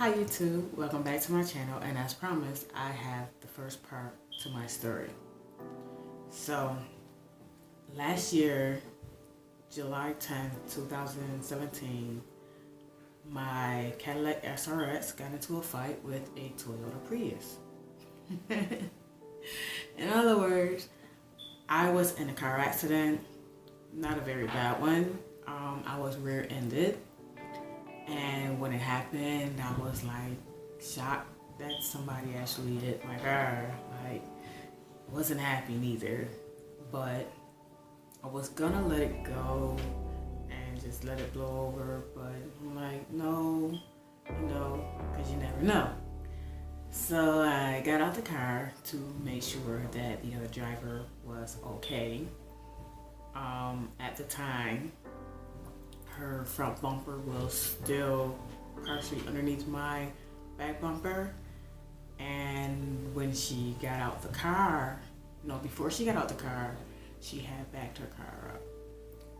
Hi YouTube, welcome back to my channel, and as promised, I have the first part to my story. So, last year, July 10th, 2017, my Cadillac SRX got into a fight with a Toyota Prius. In other words, I was in a car accident, not a very bad one. I was rear-ended. And when it happened, I was like shocked that somebody actually hit my car. Like, wasn't happy neither, but I was gonna let it go and just let it blow over. But I'm like, no, because you never know. So I got out the car to make sure that the other driver was okay. At the time, her front bumper was still partially underneath my back bumper, and when she got out the car, before she got out the car, she had backed her car up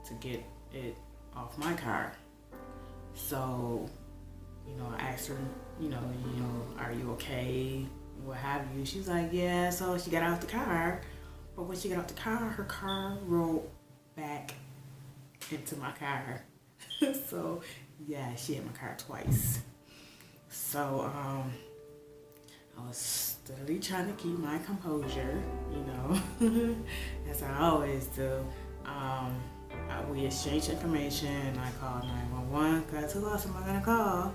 to get it off my car. So, I asked her, are you okay? What have you? She's like, yeah. So she got out the car, but when she got out the car, her car rolled back into my car. So yeah, she hit my car twice. So I was steadily trying to keep my composure, as I always do. We exchanged information. I called 911 because who else am I gonna call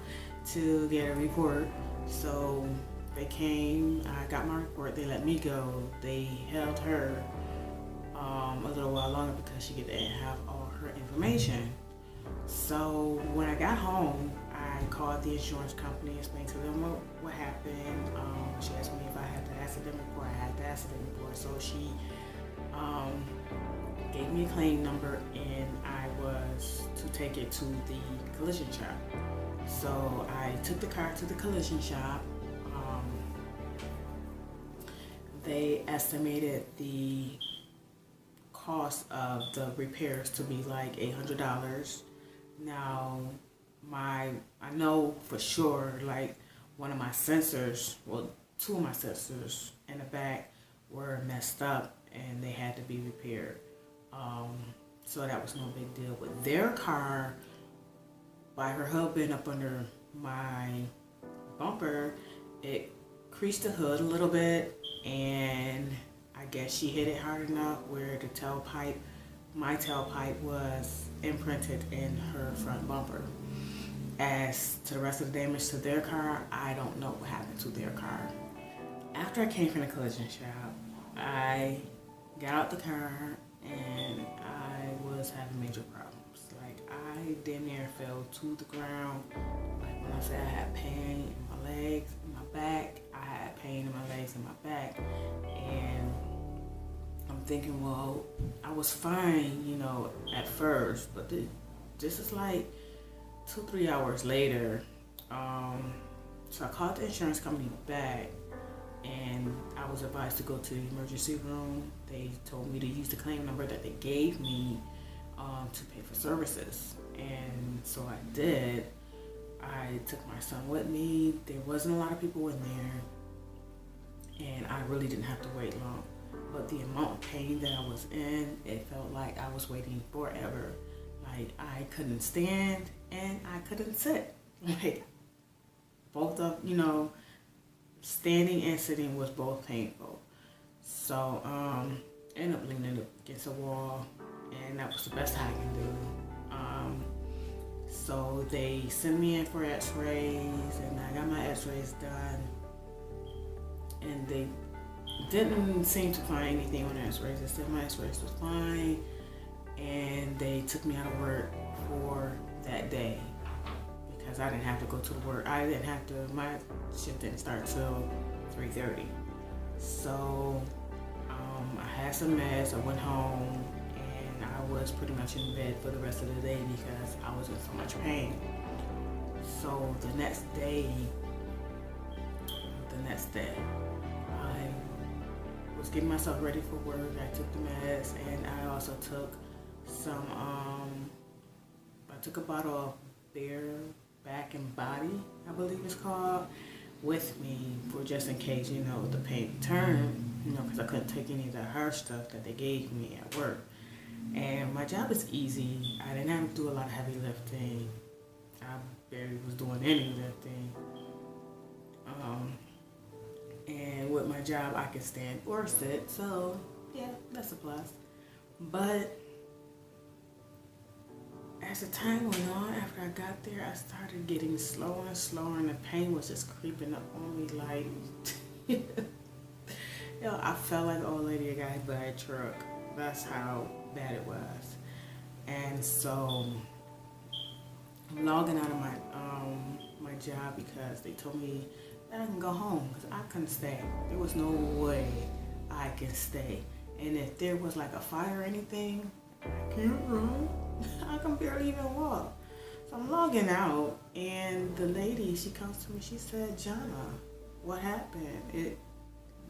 to get a report? So they came. I got my report. They let me go. They held her a little while longer because she didn't have all her information. So when I got home, I called the insurance company, explained to them what happened. She asked me if I had the accident report. I had the accident report. So she gave me a claim number, and I was to take it to the collision shop. So I took the car to the collision shop. They estimated the cost of the repairs to be like $800. Now, I know for sure, like, one of my sensors, well, two of my sensors in the back were messed up and they had to be repaired. So that was no big deal. With their car, by her hood being up under my bumper, it creased the hood a little bit, and I guess she hit it hard enough where the tailpipe, my tailpipe, was imprinted in her front bumper. As to the rest of the damage to their car, I don't know what happened to their car. After I came from the collision shop, I got out the car and I was having major problems. Like, I damn near fell to the ground. Like, when I say I had pain in my legs, in my back, I had pain in my legs and my back. And I'm thinking, well, I was fine, at first, but this is like 2-3 hours later. So I called the insurance company back, and I was advised to go to the emergency room. They told me to use the claim number that they gave me to pay for services, and so I did. I took my son with me. There wasn't a lot of people in there, and I really didn't have to wait long. But the amount of pain that I was in, it felt like I was waiting forever. Like, I couldn't stand and I couldn't sit. Like, both of, standing and sitting was both painful. So, ended up leaning against a wall, and that was the best I can do. So they sent me in for x-rays, and I got my x-rays done, and they didn't seem to find anything on the x-rays. They said my x-rays was fine, and they took me out of work for that day because I didn't have to go to work. My shift didn't start till 3:30. So I had some meds. I went home, and I was pretty much in bed for the rest of the day because I was in so much pain. So the next day, I was getting myself ready for work. I took the meds, and I also took some, I took a bottle of beer back and body, I believe it's called, with me for just in case, the pain returned, because I couldn't take any of the hard stuff that they gave me at work. And my job is easy. I didn't have to do a lot of heavy lifting. I barely was doing any lifting. And with my job, I can stand or sit, so yeah, that's a plus. But as the time went on, after I got there, I started getting slower and slower, and the pain was just creeping up on me like, I felt like an old lady that got hit by a truck. That's how bad it was. And so I'm logging out of my job because they told me that I can go home because I couldn't stay. There was no way I can stay. And if there was like a fire or anything, I can't run. I can barely even walk. So I'm logging out, and the lady, she comes to me, she said, "Jana, what happened? It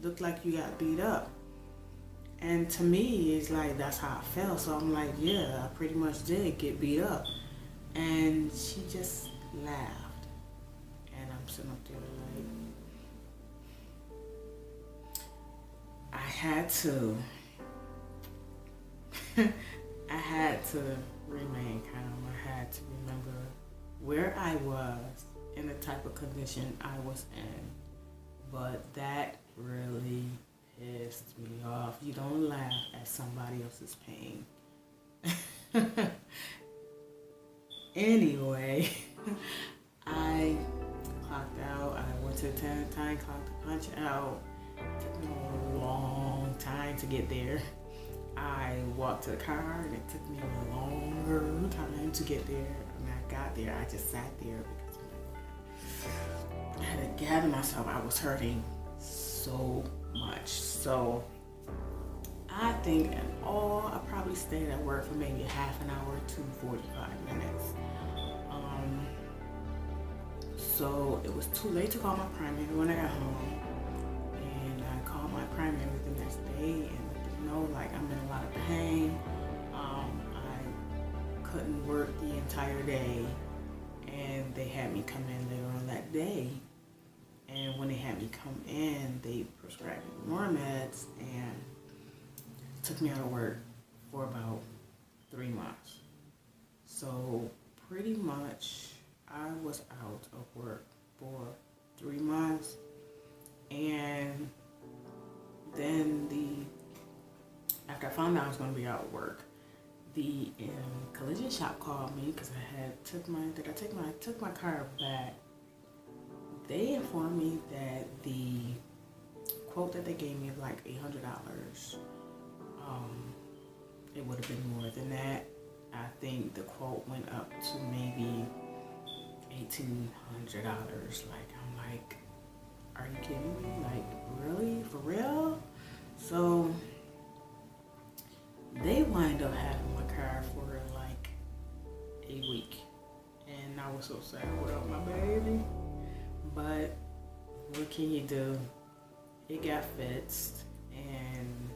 looked like you got beat up." And to me, it's like, that's how I felt. So I'm like, yeah, I pretty much did get beat up. And she just laughed. And I'm sitting up there like, I had to remain calm. I had to remember where I was and the type of condition I was in. But that really pissed me off. You don't laugh at somebody else's pain. Anyway, I clocked out. I went to the time clock to punch out. It took me a long time to get there. I walked to the car, and it took me a longer time to get there. When I got there, I just sat there because I had to gather myself. I was hurting so much. So I think in all, I probably stayed at work for maybe half an hour to 45 minutes. So it was too late to call my primary when I got home. And I called my primary the next day and let them know, like, I'm in a lot of pain. I couldn't work the entire day. And they had me come in later on that day. And when they had me come in, they prescribed me more meds and took me out of work for about 3 months. So pretty much I was out of work for 3 months. And then after I found out I was going to be out of work, the collision shop called me because I took my car back. They informed me that the quote that they gave me of like $800, it would have been more than that. I think the quote went up to maybe $1,800. Like, I'm like, are you kidding me? Like, really? For real? So they wind up having my car for like a week. And I was so sad without my baby. But what can you do? It got fixed and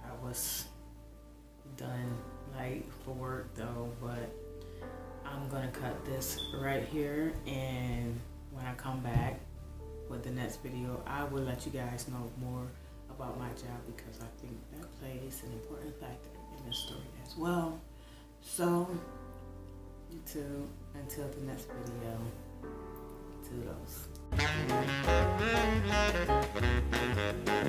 I was done like for work though, but I'm gonna cut this right here, and when I come back with the next video, I will let you guys know more about my job because I think that plays an important factor in this story as well. So, YouTube, until the next video, toodles.